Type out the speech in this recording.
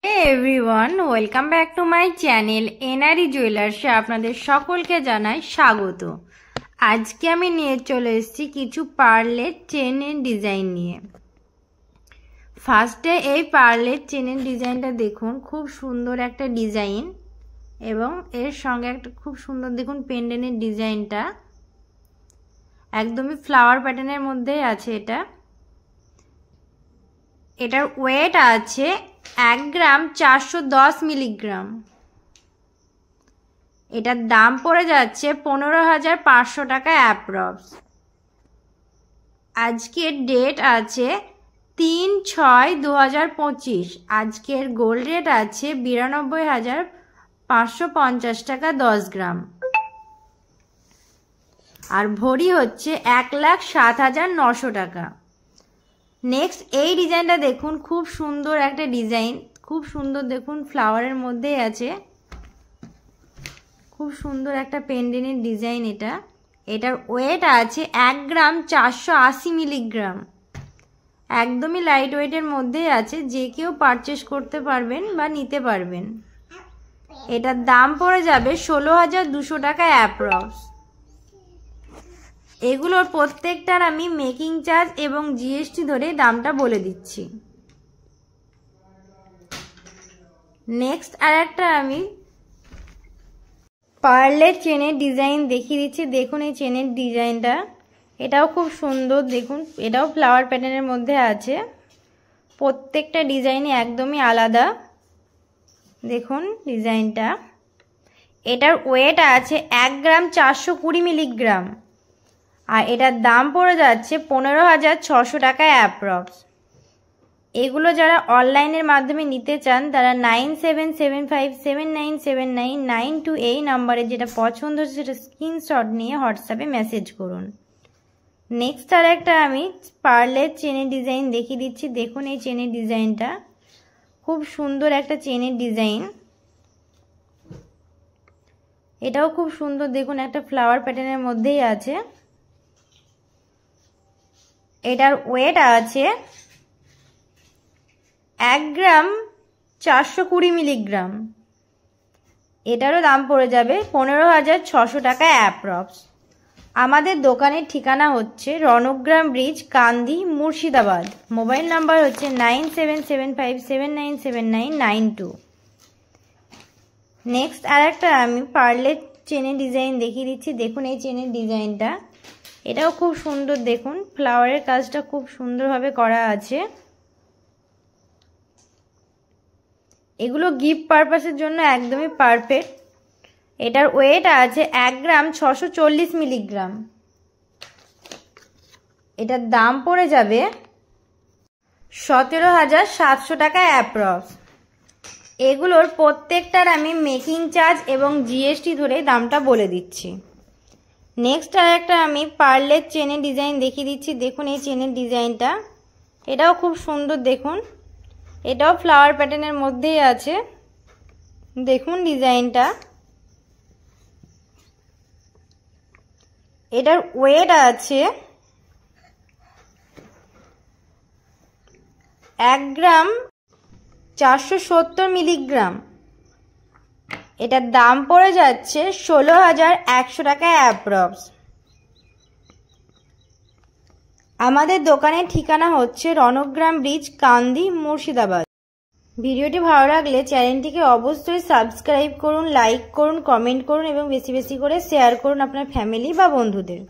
Hey everyone, welcome back to my channel NRE Jewelers এ আপনাদের সকলকে জানাই স্বাগত। আজকে আমি নিয়ে চলে এসেছি কিছু পার্লের চেনের ডিজাইন নিয়ে। ফার্স্টে এই পার্লের চেনের ডিজাইনটা দেখুন, খুব সুন্দর একটা ডিজাইন এবং এর সঙ্গে একটা খুব সুন্দর দেখুন পেন্ডেন্টের ডিজাইনটা একদমই ফ্লাওয়ার প্যাটার্নের মধ্যেই আছে। এটার ওয়েট আছে 1 গ্রাম 410 মিলিগ্রাম। এটার দাম পড়ে যাচ্ছে 15,500 টাকা অ্যাপ্রক্স। আজকের ডেট আছে 3/6/2025। আজকের গোল্ড রেট আছে 92,550 টাকা 10 গ্রাম। আর ভরি হচ্ছে 1,07,900 টাকা। নেক্সট এই ডিজাইনটা দেখুন, খুব সুন্দর একটা ডিজাইন, খুব সুন্দর দেখুন ফ্লাওয়ারের মধ্যেই আছে, খুব সুন্দর একটা পেন্ডেন্টের ডিজাইন। এটার ওয়েট আছে 1 গ্রাম 480 মিলিগ্রাম। একদমই লাইট ওয়েটের মধ্যেই আছে, যে কেউ পারচেস করতে পারবেন বা নিতে পারবেন। এটার দাম পড়ে যাবে 16,200 টাকা অ্যাপ্রক্স। এগুলোর প্রত্যেকটার আমি মেকিং চার্জ এবং জিএসটি ধরে দামটা বলে দিচ্ছি। নেক্সট আর একটা আমি পার্লের চেনের ডিজাইন দেখিয়ে দিচ্ছি। দেখুন এই চেনের ডিজাইনটা, এটাও খুব সুন্দর দেখুন, এটাও ফ্লাওয়ার প্যাটার্নের মধ্যে আছে। প্রত্যেকটা ডিজাইনই একদমই আলাদা। দেখুন ডিজাইনটা, এটার ওয়েট আছে 1 গ্রাম 420 মিলিগ্রাম। আর এটার দাম পড়ে যাচ্ছে 15,600 টাকা অ্যাপ্রক্স। এগুলো যারা অনলাইনের মাধ্যমে নিতে চান তারা 9775797992 এই নাম্বারে যেটা পছন্দ হচ্ছে সেটা স্ক্রিনশট নিয়ে হোয়াটসঅ্যাপে মেসেজ করুন। নেক্সট আর একটা আমি পার্লের চেনের ডিজাইন দেখিয়ে দিচ্ছি। দেখুন এই চেনের ডিজাইনটা, খুব সুন্দর একটা চেনের ডিজাইন। এটাও খুব সুন্দর দেখুন, একটা ফ্লাওয়ার প্যাটার্নের মধ্যেই আছে। এটার ওয়েট আছে 1 গ্রাম 420 মিলিগ্রাম। এটারও দাম পড়ে যাবে 15,600 টাকা অ্যাপ্রক্স। আমাদের দোকানের ঠিকানা হচ্ছে রণগ্রাম ব্রিজ, কান্দি, মুর্শিদাবাদ। মোবাইল নাম্বার হচ্ছে 9775797992। নেক্সট আর একটা আমি পার্লের চেনের ডিজাইন দেখিয়ে দিচ্ছি। দেখুন এই চেনের ডিজাইনটা, এটাও খুব সুন্দর দেখুন, ফ্লাওয়ারের কাজটা খুব সুন্দরভাবে করা আছে। এগুলো গিফট পারপাসের জন্য একদমই পারফেক্ট। এটার ওয়েট আছে 1 গ্রাম 640 মিলিগ্রাম। এটার দাম পড়ে যাবে 17,700 টাকা অ্যাপ্রক্স। এগুলোর প্রত্যেকটার আমি মেকিং চার্জ এবং জিএসটি ধরে দামটা বলে দিচ্ছি। নেক্সট আর একটা আমি পার্লের চেনের ডিজাইন দেখিয়ে দিচ্ছি। দেখুন এই চেনের ডিজাইনটা, এটাও খুব সুন্দর দেখুন, এটাও ফ্লাওয়ার প্যাটার্নের মধ্যেই আছে। দেখুন ডিজাইনটা, এটার ওয়েট আছে 1 গ্রাম 470 মিলিগ্রাম। এটার দাম পড়ে যাচ্ছে 16,100 টাকা অ্যাপ্রক্স। আমাদের দোকানের ঠিকানা হচ্ছে রণগ্রাম ব্রিজ, কান্দি, মুর্শিদাবাদ। ভিডিওটি ভালো লাগলে চ্যানেলটিকে অবশ্যই সাবস্ক্রাইব করুন, লাইক করুন, কমেন্ট করুন এবং বেশি বেশি করে শেয়ার করুন আপনার ফ্যামিলি বা বন্ধুদের।